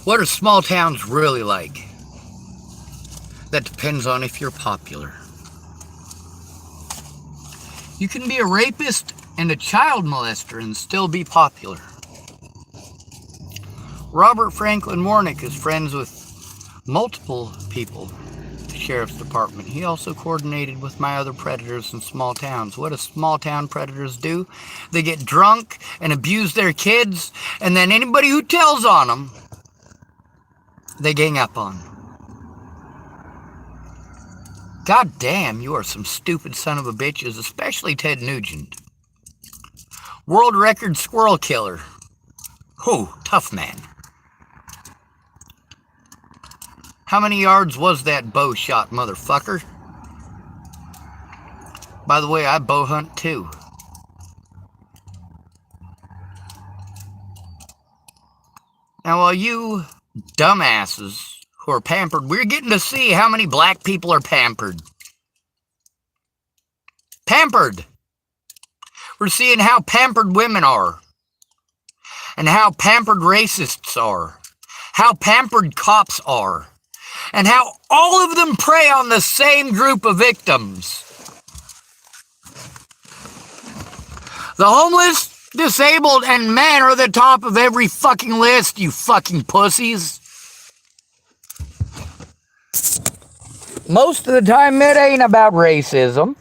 What are small towns really like? That depends on if you're popular. You can be a rapist and a child molester and still be popular. Robert Franklin Warnick is friends with multiple people at the sheriff's department. He also coordinated with my other predators in small towns. What do small town predators do? They get drunk and abuse their kids, and then anybody who tells on them, they gang up on. God damn, you are some stupid son of a bitches, especially Ted Nugent. World record squirrel killer. Whew, tough man. How many yards was that bow shot, motherfucker? By the way, I bow hunt too. Now, while you dumbasses who are pampered, we're getting to see how many black people are pampered. Pampered! We're seeing how pampered women are. And how pampered racists are. How pampered cops are. And how all of them prey on the same group of victims. The homeless, disabled, and men are the top of every fucking list, you fucking pussies. Most of the time, it ain't about racism.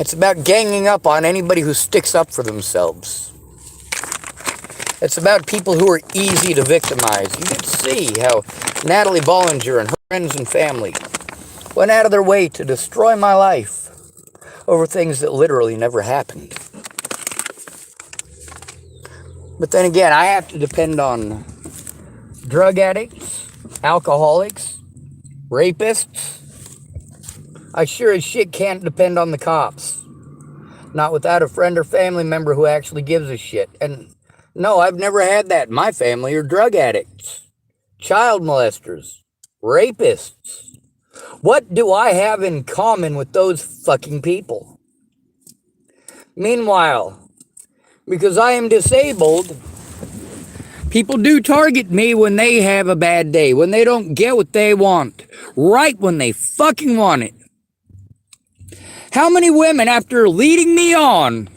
It's about ganging up on anybody who sticks up for themselves. It's about people who are easy to victimize. You get to see how Natalie Bollinger and her friends and family went out of their way to destroy my life over things that literally never happened. But then again, I have to depend on drug addicts, alcoholics, rapists. I sure as shit can't depend on the cops. Not without a friend or family member who actually gives a shit. And no, I've never had that. My family are drug addicts, child molesters, rapists. What do I have in common with those fucking people? Meanwhile, because I am disabled, people do target me when they have a bad day, when they don't get what they want, right when they fucking want it. How many women, after leading me on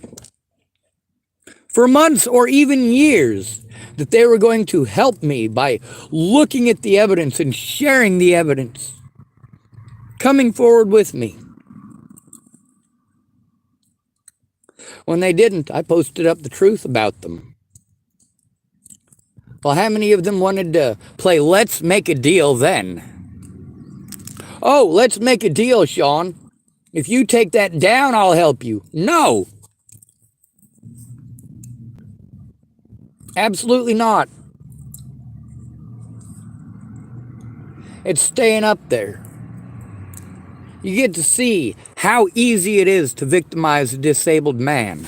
for months or even years, that they were going to help me by looking at the evidence and sharing the evidence, coming forward with me. When they didn't, I posted up the truth about them. Well, how many of them wanted to play Let's Make a Deal then? Oh, let's make a deal, Sean. If you take that down, I'll help you. No. Absolutely not. It's staying up there. You get to see how easy it is to victimize a disabled man.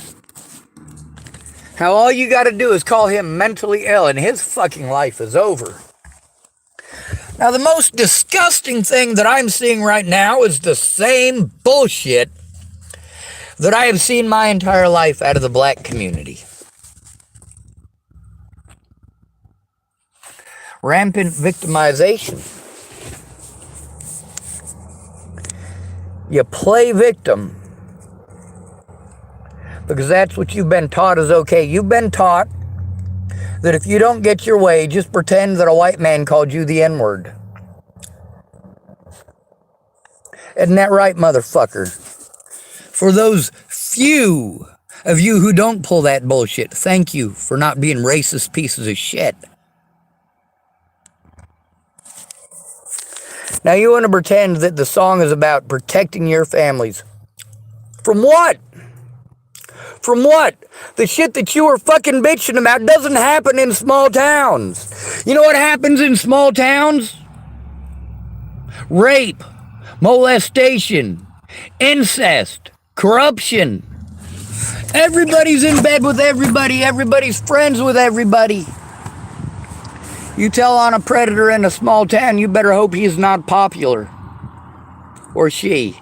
How all you got to do is call him mentally ill and his fucking life is over. Now, the most disgusting thing that I'm seeing right now is the same bullshit that I have seen my entire life out of the black community. Rampant victimization. You play victim because that's what you've been taught is okay. You've been taught that if you don't get your way, just pretend that a white man called you the N-word. Isn't that right, motherfucker? For those few of you who don't pull that bullshit, thank you for not being racist pieces of shit. Now you want to pretend that the song is about protecting your families. From what? From what? The shit that you were fucking bitching about doesn't happen in small towns. You know what happens in small towns? Rape, molestation, incest, corruption. Everybody's in bed with everybody. Everybody's friends with everybody. You tell on a predator in a small town, you better hope he's not popular. Or she.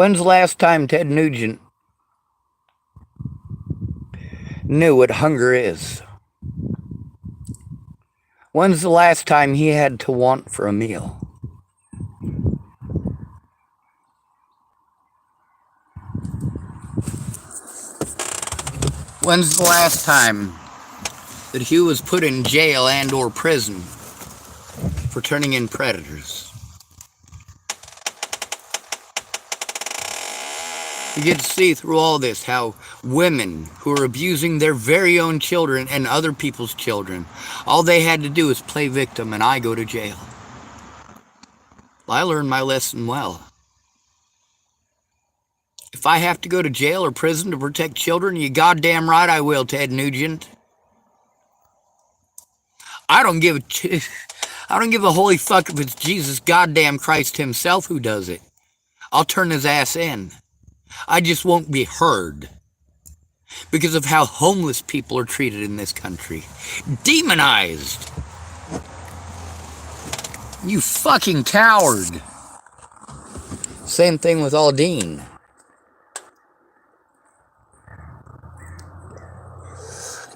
When's the last time Ted Nugent knew what hunger is? When's the last time he had to want for a meal? When's the last time that he was put in jail and or prison for turning in predators? You get to see through all this how women who are abusing their very own children and other people's children, all they had to do is play victim and I go to jail. Well, I learned my lesson well. If I have to go to jail or prison to protect children, you goddamn right I will, Ted Nugent. I don't give a holy fuck if it's Jesus goddamn Christ himself who does it. I'll turn his ass in. I just won't be heard because of how homeless people are treated in this country. Demonized. You fucking coward. Same thing with Aldine.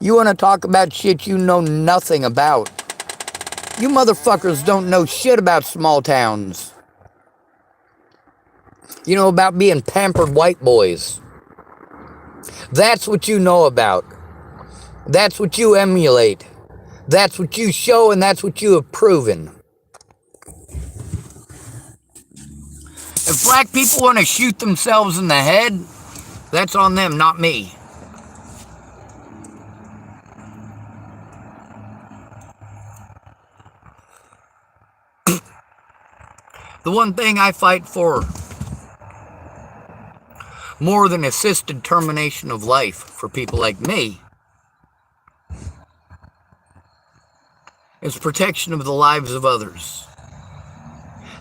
You want to talk about shit you know nothing about. You motherfuckers don't know shit about small towns. You know about being pampered white boys. That's what you know about. That's what you emulate. That's what you show and that's what you have proven. If black people want to shoot themselves in the head, that's on them, not me. The one thing I fight for more than assisted termination of life for people like me is protection of the lives of others.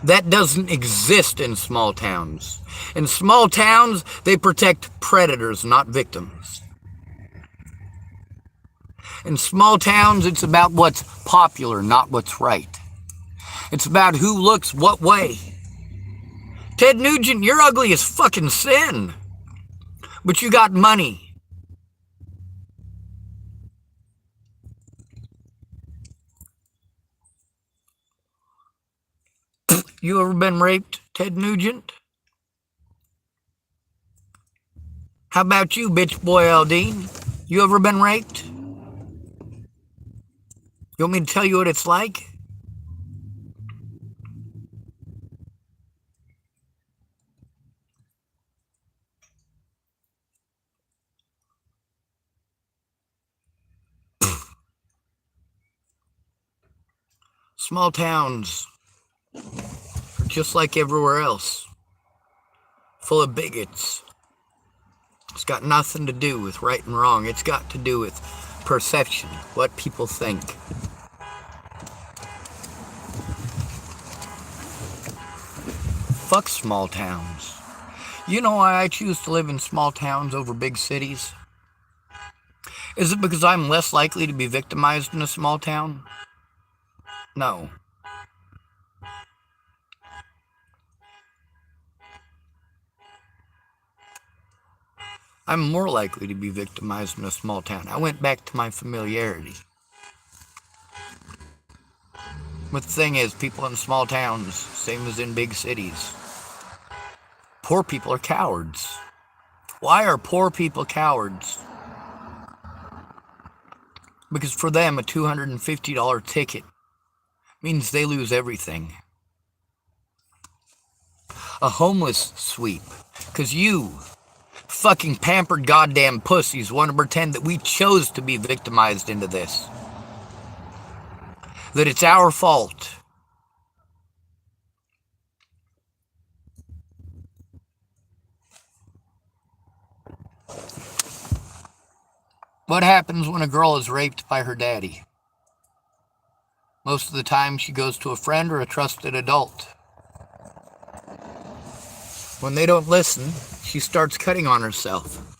That doesn't exist in small towns. In small towns, they protect predators, not victims. In small towns, it's about what's popular, not what's right. It's about who looks what way. Ted Nugent, you're ugly as fucking sin. But you got money. You ever been raped, Ted Nugent? How about you, bitch boy Aldine? You ever been raped? You want me to tell you what it's like? Small towns are just like everywhere else, full of bigots. It's got nothing to do with right and wrong. It's got to do with perception, what people think. Fuck small towns. You know why I choose to live in small towns over big cities? Is it because I'm less likely to be victimized in a small town? No. I'm more likely to be victimized in a small town. I went back to my familiarity. But the thing is, people in small towns, same as in big cities, poor people are cowards. Why are poor people cowards? Because for them, a $250 ticket means they lose everything. A homeless sweep, because you fucking pampered goddamn pussies want to pretend that we chose to be victimized into this. That it's our fault. What happens when a girl is raped by her daddy? Most of the time she goes to a friend or a trusted adult. When they don't listen, she starts cutting on herself.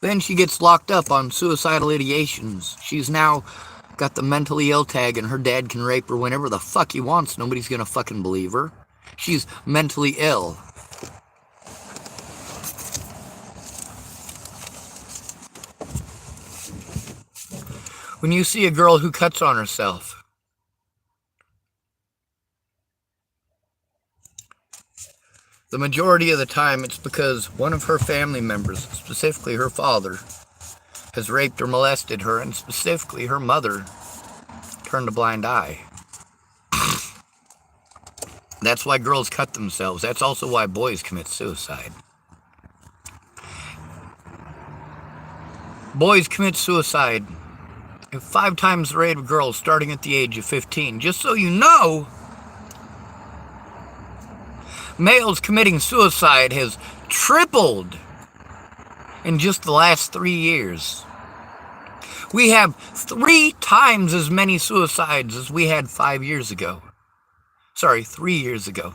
Then she gets locked up on suicidal ideations. She's now got the mentally ill tag and her dad can rape her whenever the fuck he wants. Nobody's gonna fucking believe her. She's mentally ill. When you see a girl who cuts on herself, the majority of the time it's because one of her family members, specifically her father, has raped or molested her, and specifically her mother turned a blind eye. That's why girls cut themselves. That's also why boys commit suicide. Boys commit suicide at 5 times the rate of girls starting at the age of 15. Just so you know, males committing suicide has tripled in just the last 3 years. We have 3 times as many suicides as we had 5 years ago. Sorry, 3 years ago.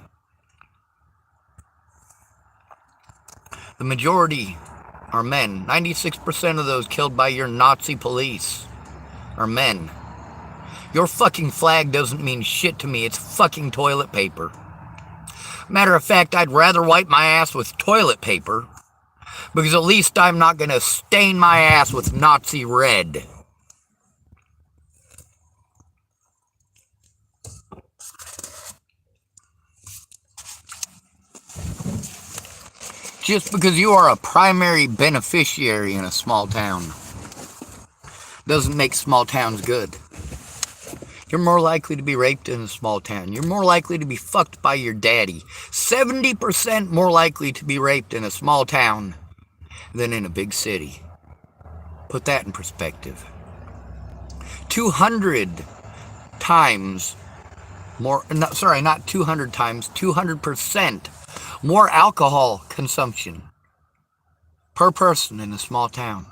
The majority are men. 96% of those killed by your Nazi police are men. Your fucking flag doesn't mean shit to me. It's fucking toilet paper. Matter of fact, I'd rather wipe my ass with toilet paper, because at least I'm not going to stain my ass with Nazi red. Just because you are a primary beneficiary in a small town doesn't make small towns good. You're more likely to be raped in a small town. You're more likely to be fucked by your daddy. 70% more likely to be raped in a small town than in a big city. Put that in perspective. 200 times more, not 200 times, 200% more alcohol consumption per person in a small town.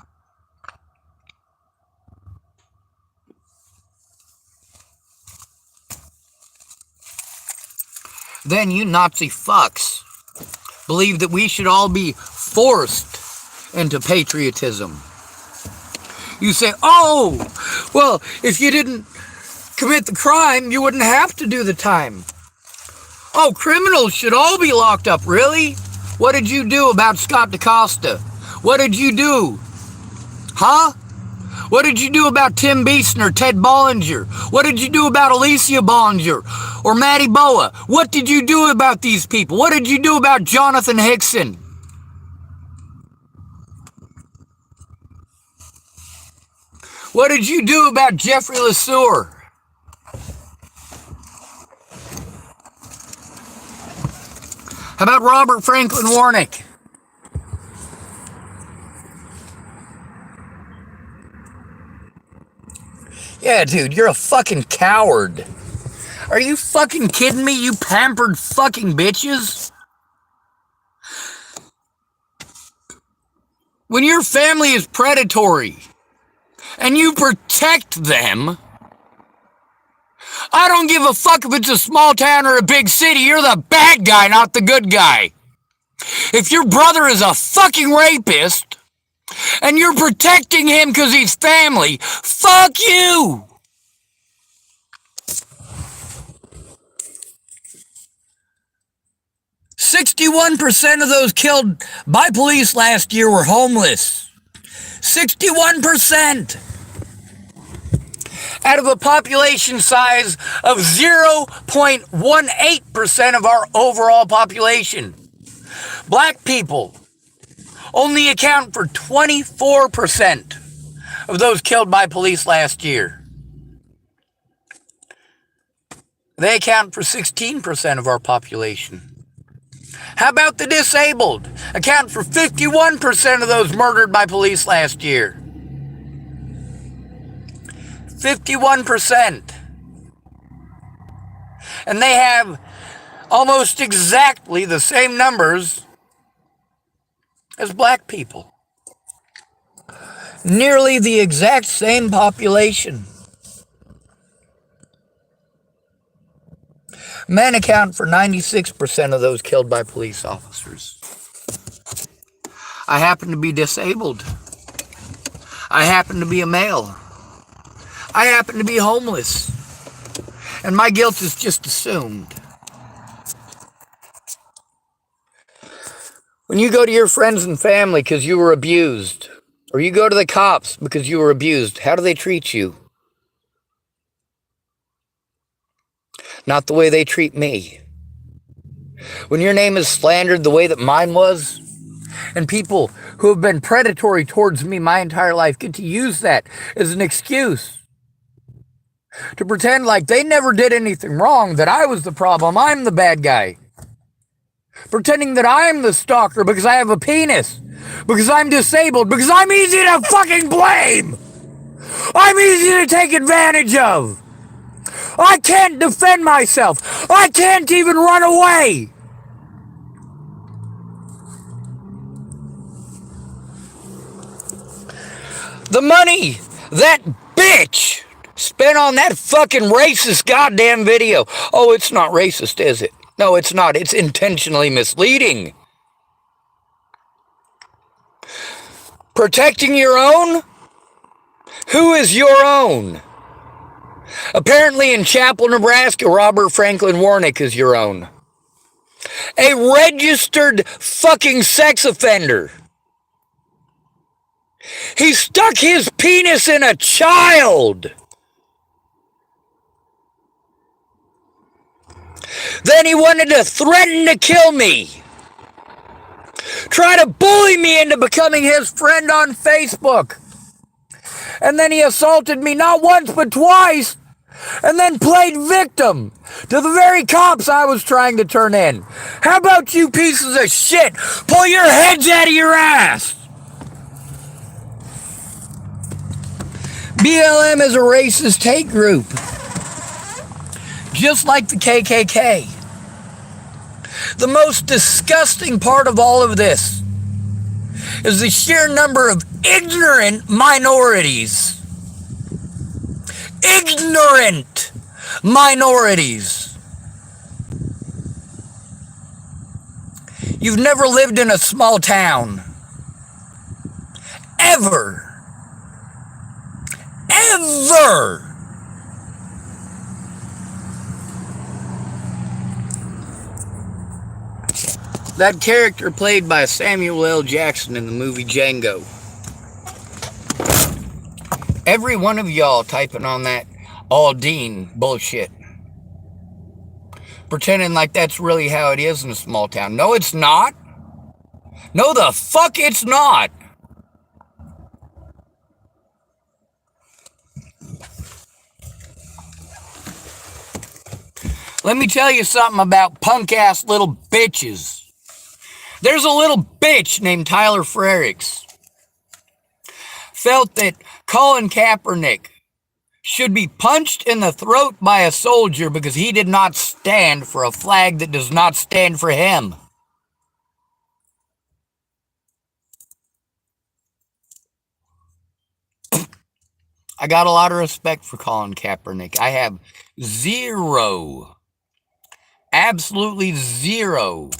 Then you Nazi fucks believe that we should all be forced into patriotism. You say, oh, well, if you didn't commit the crime, you wouldn't have to do the time. Oh, criminals should all be locked up, really? What did you do about Scott DaCosta? What did you do? Huh? What did you do about Tim Beeson or Ted Bollinger? What did you do about Alicia Bollinger or Matty Boa? What did you do about these people? What did you do about Jonathan Hickson? What did you do about Jeffrey LeSueur? How about Robert Franklin Warnick? Yeah, dude, you're a fucking coward. Are you fucking kidding me, you pampered fucking bitches? When your family is predatory and you protect them, I don't give a fuck if it's a small town or a big city. You're the bad guy, not the good guy. If your brother is a fucking rapist and you're protecting him because he's family, fuck you. "61% of those killed by police last year were homeless. 61%. Out of a population size of 0.18% of our overall population. Black people only account for 24% of those killed by police last year. They account for 16% of our population. How about the disabled? Account for 51% of those murdered by police last year. 51%. And they have almost exactly the same numbers as black people. Nearly the exact same population. Men account for 96% of those killed by police officers. I happen to be disabled. I happen to be a male. I happen to be homeless. And my guilt is just assumed. When you go to your friends and family because you were abused, or you go to the cops because you were abused, how do they treat you? not the way they treat me. When your name is slandered the way that mine was, and people who have been predatory towards me my entire life get to use that as an excuse to pretend like they never did anything wrong, that I was the problem, I'm the bad guy. Pretending that I'm the stalker because I have a penis, because I'm disabled, because I'm easy to fucking blame. I'm easy to take advantage of. I can't defend myself. I can't even run away. The money that bitch spent on that fucking racist goddamn video. Oh, it's not racist, is it? No, it's not. It's intentionally misleading. Protecting your own? Who is your own? Apparently in Chapel, Nebraska, Robert Franklin Warnick is your own. A registered fucking sex offender. He stuck his penis in a child. Then he wanted to threaten to kill me. Try to bully me into becoming his friend on Facebook. And then he assaulted me not once but twice. And then played victim to the very cops I was trying to turn in. How about you pieces of shit? Pull your heads out of your ass. BLM is a racist hate group. Just like the KKK. The most disgusting part of all of this is the sheer number of ignorant minorities. Ignorant minorities. You've never lived in a small town. Ever. Ever. That character played by Samuel L. Jackson in the movie Django. Every one of y'all typing on that Aldine bullshit. Pretending like that's really how it is in a small town. No, it's not. No, the fuck it's not. Let me tell you something about punk-ass little bitches. There's a little bitch named Tyler Frericks. Felt that Colin Kaepernick should be punched in the throat by a soldier because he did not stand for a flag that does not stand for him. I got a lot of respect for Colin Kaepernick. I have zero, absolutely zero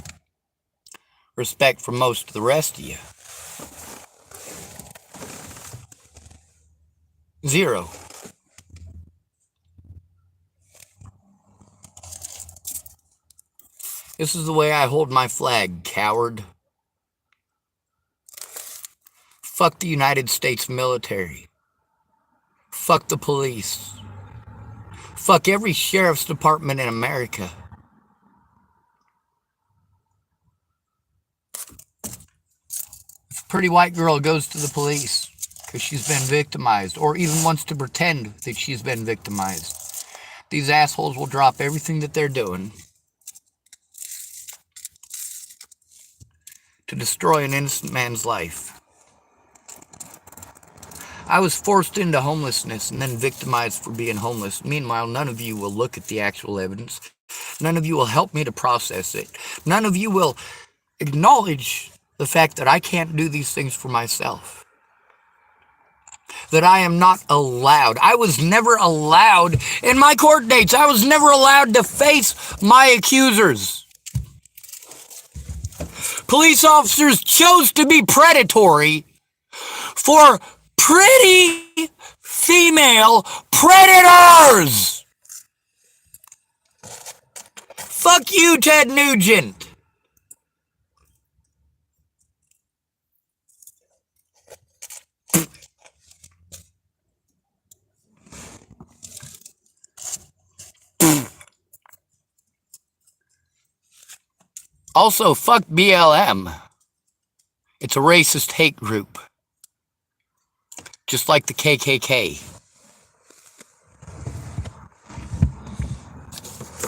respect for most of the rest of you. Zero. This is the way I hold my flag, coward. Fuck the United States military. Fuck the police. Fuck every sheriff's department in America. If a pretty white girl goes to the police because she's been victimized, or even wants to pretend that she's been victimized, these assholes will drop everything that they're doing to destroy an innocent man's life. I was forced into homelessness and then victimized for being homeless. Meanwhile, none of you will look at the actual evidence. None of you will help me to process it. None of you will acknowledge the fact that I can't do these things for myself. That I am not allowed. I was never allowed in my court dates. I was never allowed to face my accusers. Police officers chose to be predatory for pretty female predators. Fuck you, Ted Nugent. Also, fuck BLM. It's a racist hate group. Just like the KKK.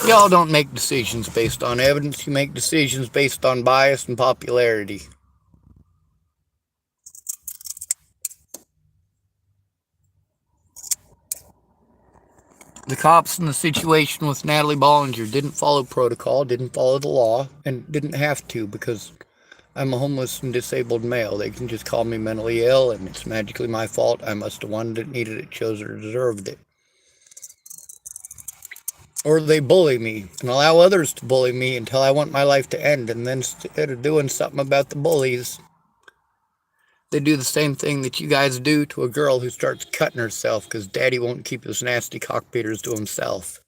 Y'all don't make decisions based on evidence. You make decisions based on bias and popularity. The cops in the situation with Natalie Bollinger didn't follow protocol, didn't follow the law, and didn't have to because I'm a homeless and disabled male. They can just call me mentally ill and it's magically my fault. I must have wanted it, needed it, chose it, or deserved it. Or they bully me and allow others to bully me until I want my life to end. And then instead of doing something about the bullies, they do the same thing that you guys do to a girl who starts cutting herself because daddy won't keep his nasty cockbeaters to himself.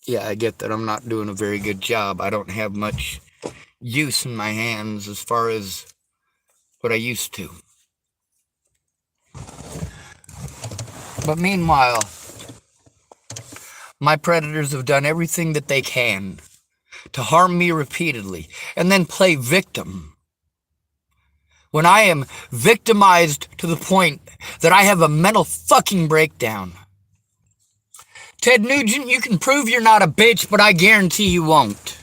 Yeah, I get that I'm not doing a very good job. I don't have much use in my hands as far as what I used to. But meanwhile, my predators have done everything that they can to harm me repeatedly and then play victim. When I am victimized to the point that I have a mental fucking breakdown. Ted Nugent, you can prove you're not a bitch, but I guarantee you won't.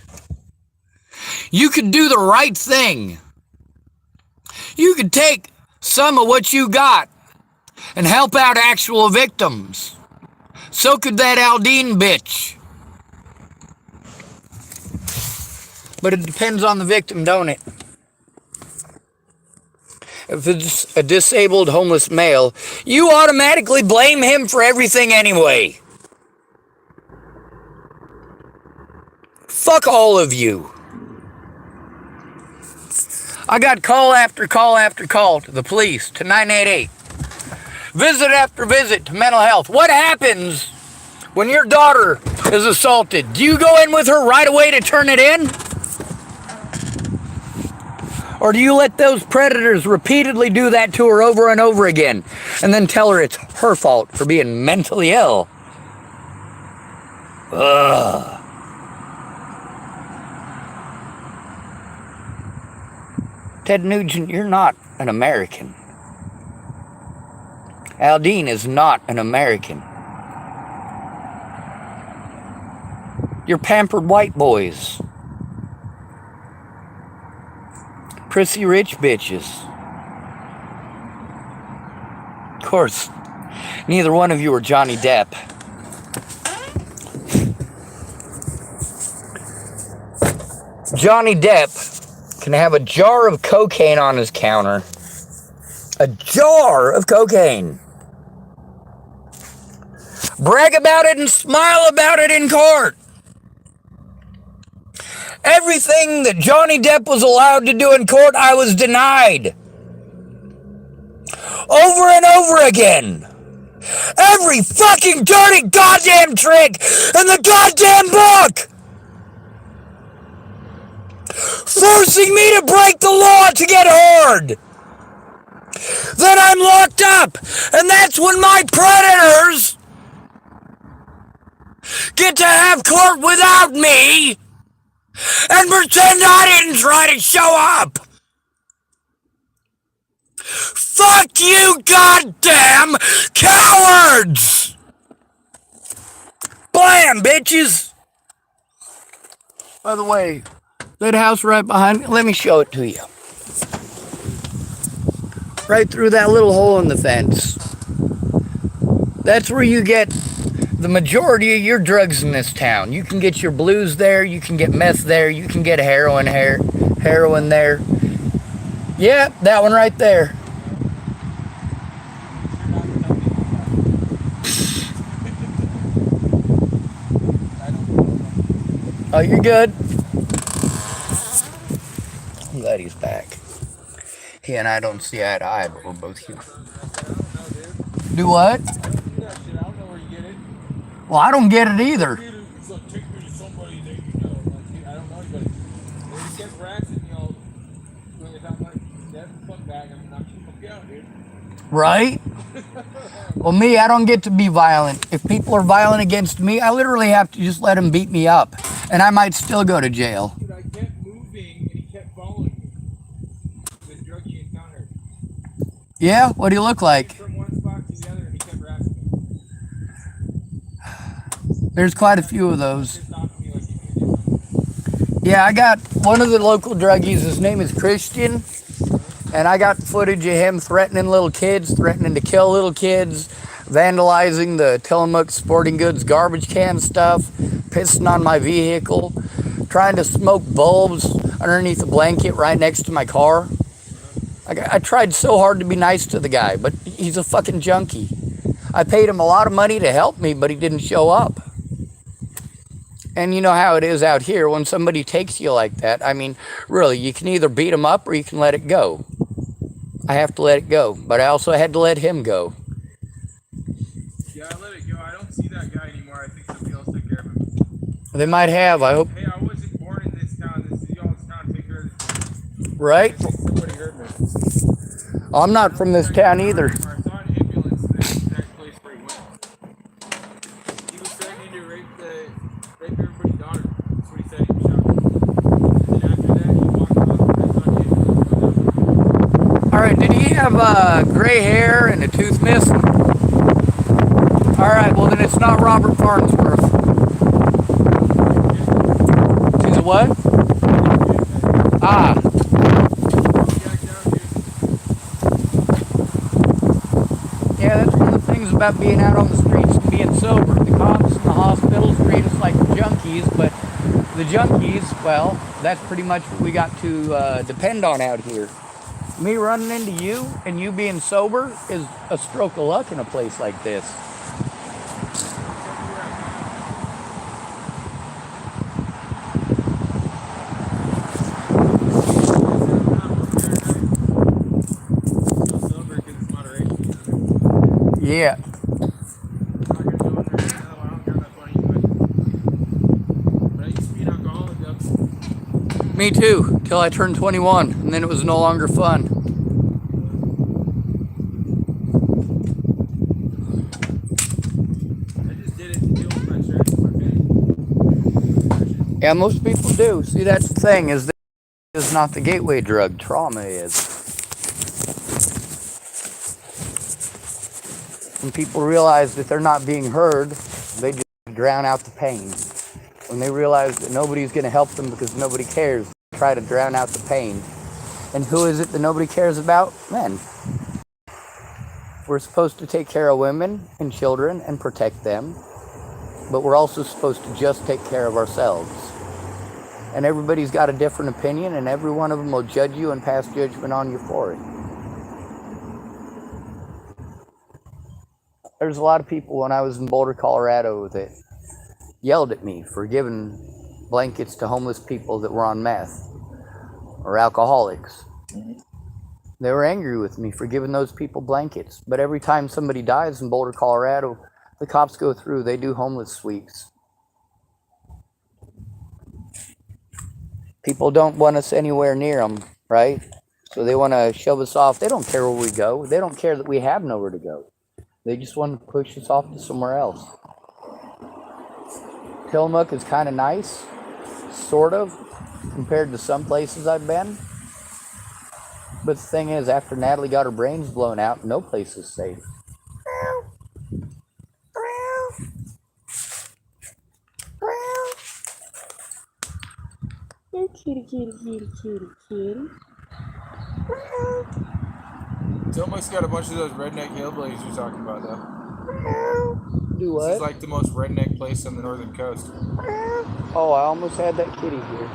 You could do the right thing. You could take some of what you got and help out actual victims. So could that Aldine bitch. But it depends on the victim, don't it? If it's a disabled homeless male, you automatically blame him for everything anyway. Fuck all of you. I got call after call after call to the police, to 988. Visit after visit to mental health. What happens when your daughter is assaulted? Do you go in with her right away to turn it in? Or do you let those predators repeatedly do that to her over and over again and then tell her it's her fault for being mentally ill? Ugh. Ted Nugent, you're not an American. Aldine is not an American. You're pampered white boys. Prissy rich bitches. Of course, neither one of you are Johnny Depp. Johnny Depp can have a jar of cocaine on his counter. A jar of cocaine. Brag about it and smile about it in court. Everything that Johnny Depp was allowed to do in court, I was denied. Over and over again. Every fucking dirty goddamn trick in the goddamn book. Forcing me to break the law to get heard. Then I'm locked up. And that's when my predators get to have court without me and pretend I didn't try to show up. Fuck you, goddamn cowards! Blam, bitches! By the way, that house right behind me, let me show it to you. Right through that little hole in the fence. That's where you get the majority of your drugs in this town. You can get your blues there, you can get meth there, you can get heroin there. Yeah, that one right there. Oh, you're good. I'm glad he's back. He and I don't see eye to eye, but we're both human. Do what? Well, I don't get it either. Right? Well, me, I don't get to be violent. If people are violent against me, I literally have to just let them beat me up. And I might still go to jail. Dude, I kept moving and he kept following me. This druggie encountered. Yeah? What do you look like? From one spot to the other and he kept harassing me. There's quite a few of those. He stopped me like he knew something. Yeah, I got one of the local druggies. His name is Christian. And I got footage of him threatening little kids, threatening to kill little kids, vandalizing the Tillamook Sporting Goods garbage can stuff, pissing on my vehicle, trying to smoke bulbs underneath a blanket right next to my car. I tried so hard to be nice to the guy, but he's a fucking junkie. I paid him a lot of money to help me, but he didn't show up. And you know how it is out here when somebody takes you like that. I mean, really, you can either beat them up or you can let it go. I have to let it go, but I also had to let him go. Yeah, I let it go. I don't see that guy anymore. I think somebody else took care of him. They might have, I hope. Hey, I wasn't born in this town. This is y'all's town. Take care of this. Right? I think somebody hurt me. I'm not from this town either. I saw an ambulance in the exact place where he went. He was threatening to rape everybody's daughter. That's what he said. He was shot. And after that, he walked off. I saw an ambulance. All right, did he have gray hair and a tooth missing? All right, well then it's not Robert Farnsworth. He's a what? Ah. Yeah, that's one of the things about being out on the streets and being sober. The cops and the hospitals treat us like junkies, but the junkies, well, that's pretty much what we got to depend on out here. Me running into you and you being sober is a stroke of luck in a place like this. Yeah. Me too, till I turned 21, and then it was no longer fun. I just did it to deal with my stress and my pain. Yeah, most people do. See, that's the thing, is that is not the gateway drug, trauma is. When people realize that they're not being heard, they just drown out the pain. When they realize that nobody's going to help them because nobody cares, they try to drown out the pain. And who is it that nobody cares about? Men. We're supposed to take care of women and children and protect them, but we're also supposed to just take care of ourselves. And everybody's got a different opinion, and every one of them will judge you and pass judgment on you for it. There's a lot of people when I was in Boulder, Colorado that yelled at me for giving blankets to homeless people that were on meth or alcoholics. They were angry with me for giving those people blankets. But every time somebody dies in Boulder, Colorado, the cops go through, they do homeless sweeps. People don't want us anywhere near them, right? So they want to shove us off. They don't care where we go. They don't care that we have nowhere to go. They just want to push us off to somewhere else. Tillamook is kind of nice, sort of, compared to some places I've been. But the thing is, after Natalie got her brains blown out, no place is safe. Kitty, kitty, kitty, kitty, kitty. Tillamook's got a bunch of those redneck hillbillies you're talking about, though. Do This is what? like the most redneck place on the northern coast. Oh, I almost had that kitty here.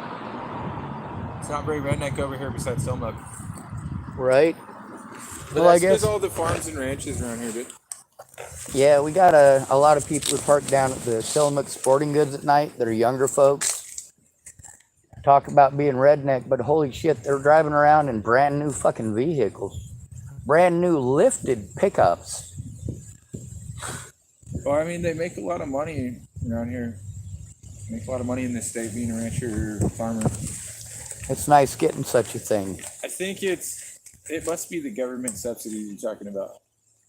It's not very redneck over here besides Tillamook. Right? But Well, I that's guess. because all the farms and ranches around here, dude. Yeah, we got a lot of people who park down at the Tillamook Sporting Goods at night that are younger folks. Talk about being redneck, but holy shit, they're driving around in brand new fucking vehicles. Brand new lifted pickups. Well, I mean, they make a lot of money around here. Make a lot of money in this state being a rancher or farmer. It's nice getting such a thing. I think it must be the government subsidy you're talking about.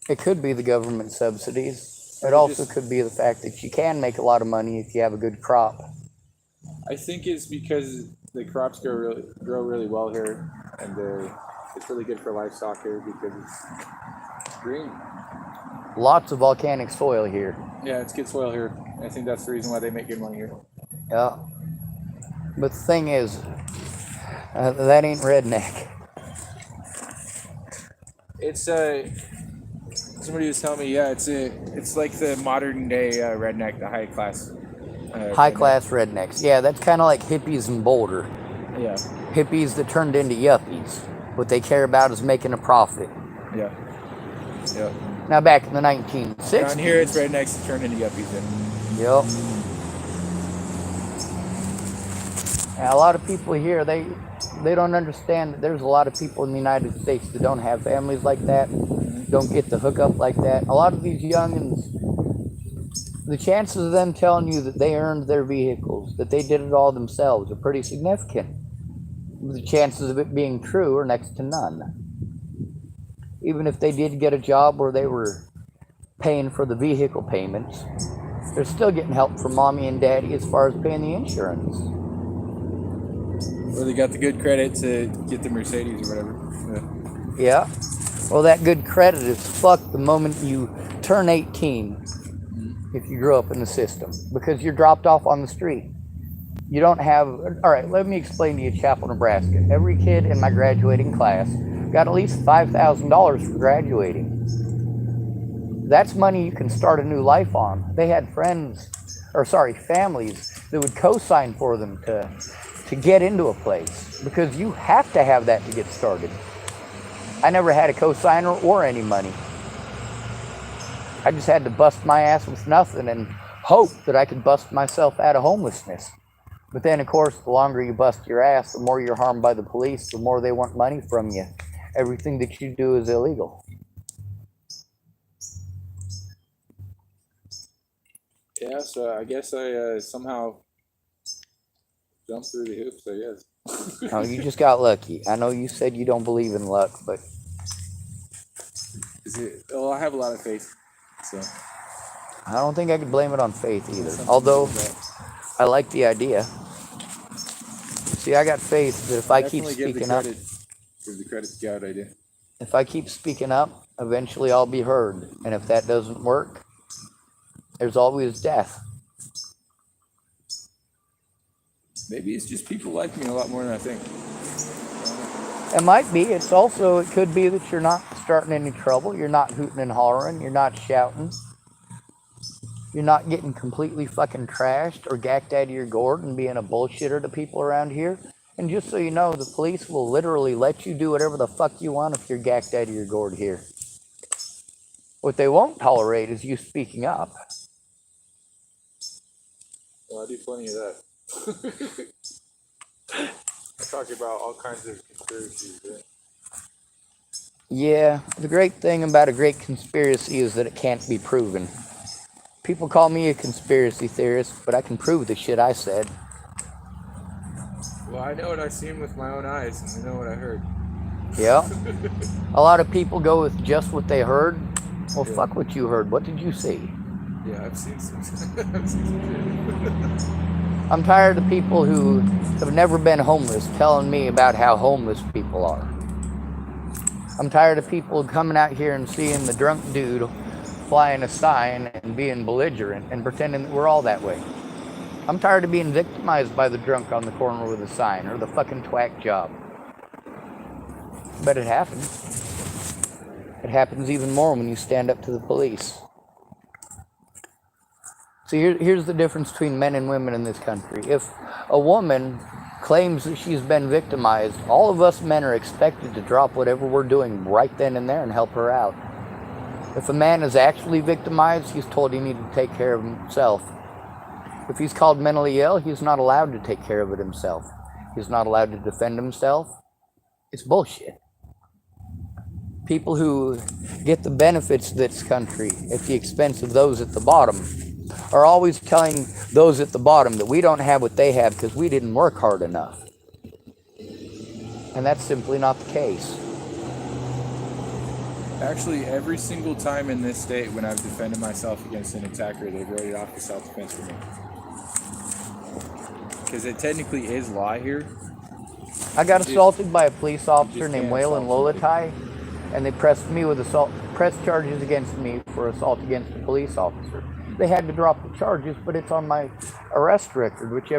It could be the government subsidies. It Or also just- could be the fact that you can make a lot of money if you have a good crop. I think it's because the crops grow really well here, and it's really good for livestock here because it's green. Lots of volcanic soil here. Yeah, it's good soil here. I think that's the reason why they make good money here. Yeah. But the thing is, that ain't redneck. It's somebody was telling me, yeah, it's like the modern day redneck, the high class. High class rednecks. Yeah, that's kind of like hippies in Boulder. Yeah, Hippies that turned into yuppies. What they care about is making a profit. yeah, yeah. Now back in the 1960s. Down here, it's rednecks that turn into yuppies. Then. Yep. And a lot of people here, they don't understand that there's a lot of people in the United States that don't have families like that, don't get the hookup like that. A lot of these youngins, the chances of them telling you that they earned their vehicles, that they did it all themselves, are pretty significant. The chances of it being true are next to none. Even if they did get a job where they were paying for the vehicle payments, they're still getting help from mommy and daddy as far as paying the insurance. Or they got the good credit to get the Mercedes or whatever. Yeah. Well, that good credit is fucked the moment you turn 18 if you grew up in the system, because you're dropped off on the street. You don't have... All right, let me explain to you Chapel, Nebraska. Every kid in my graduating class got at least $5,000 for graduating. That's money you can start a new life on. They had families that would co-sign for them to get into a place, because you have to have that to get started. I never had a co-signer or any money. I just had to bust my ass with nothing and hope that I could bust myself out of homelessness. But then, of course, the longer you bust your ass, the more you're harmed by the police, the more they want money from you. Everything that you do is illegal. Yeah, so I guess I somehow jumped through the hoops, I guess. No, you just got lucky. I know you said you don't believe in luck, but Well, I have a lot of faith, so. I don't think I could blame it on faith either. Although, I like the idea. See, I got faith that if I keep speaking up, Give the credit to God, I do. if I keep speaking up, eventually I'll be heard. And if that doesn't work, there's always death. Maybe it's just people like me a lot more than I think. It might be. It could be that you're not starting any trouble. You're not hooting and hollering. You're not shouting. You're not getting completely fucking trashed or gacked out of your gourd and being a bullshitter to people around here. And just so you know, the police will literally let you do whatever the fuck you want if you're gacked out of your gourd here. What they won't tolerate is you speaking up. Well, I do plenty of that. I talk about all kinds of conspiracies. Yeah, the great thing about a great conspiracy is that it can't be proven. People call me a conspiracy theorist, but I can prove the shit I said. Well, I know what I've seen with my own eyes, and I know what I heard. Yeah. A lot of people go with just what they heard. Well, Yeah. fuck what you heard. What did you see? Yeah, I've seen some. I've seen some shit. I'm tired of people who have never been homeless telling me about how homeless people are. I'm tired of people coming out here and seeing the drunk dude flying a sign and being belligerent and pretending that we're all that way. I'm tired of being victimized by the drunk on the corner with a sign or the fucking twack job. But it happens. It happens even more when you stand up to the police. See, here's the difference between men and women in this country. If a woman claims that she's been victimized, all of us men are expected to drop whatever we're doing right then and there and help her out. If a man is actually victimized, he's told he needs to take care of himself. If he's called mentally ill, he's not allowed to take care of it himself. He's not allowed to defend himself. It's bullshit. People who get the benefits of this country at the expense of those at the bottom are always telling those at the bottom that we don't have what they have because we didn't work hard enough. And that's simply not the case. Actually, every single time in this state when I've defended myself against an attacker, they've wrote it off as self-defense for me. Because it technically is law here. I got assaulted by a police officer just named can't Waylon assault Lolatai, and they pressed me with pressed charges against me for assault against a police officer. They had to drop the charges, but it's on my arrest record, which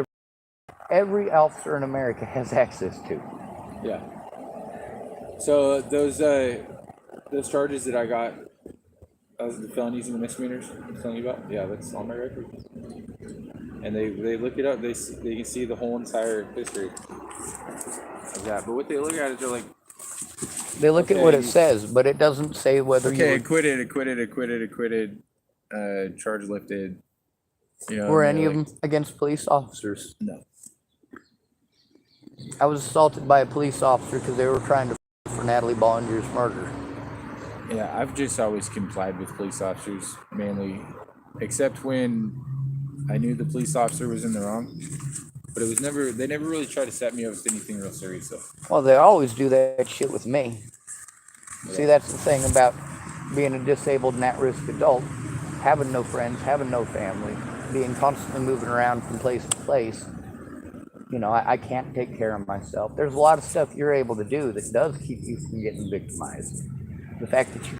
every officer in America has access to. Yeah. So those charges that I got, the felonies and the misdemeanors I'm telling you about, yeah, that's on my record. And they look it up. They can see the whole entire history of that. But what they look at is they're like, They look at what it says, but it doesn't say whether okay, you acquitted, charge lifted. You know, were and any they're of like, them against police officers. no. I was assaulted by a police officer because they were trying to for Natalie Bollinger's murder. Yeah, I've just always complied with police officers mainly, except when I knew the police officer was in the wrong. But it was they never really tried to set me up with anything real serious though. Well, they always do that shit with me. Yeah. See, that's the thing about being a disabled and at-risk adult, having no friends, having no family, being constantly moving around from place to place. You know, I can't take care of myself. There's a lot of stuff you're able to do that does keep you from getting victimized. The fact that you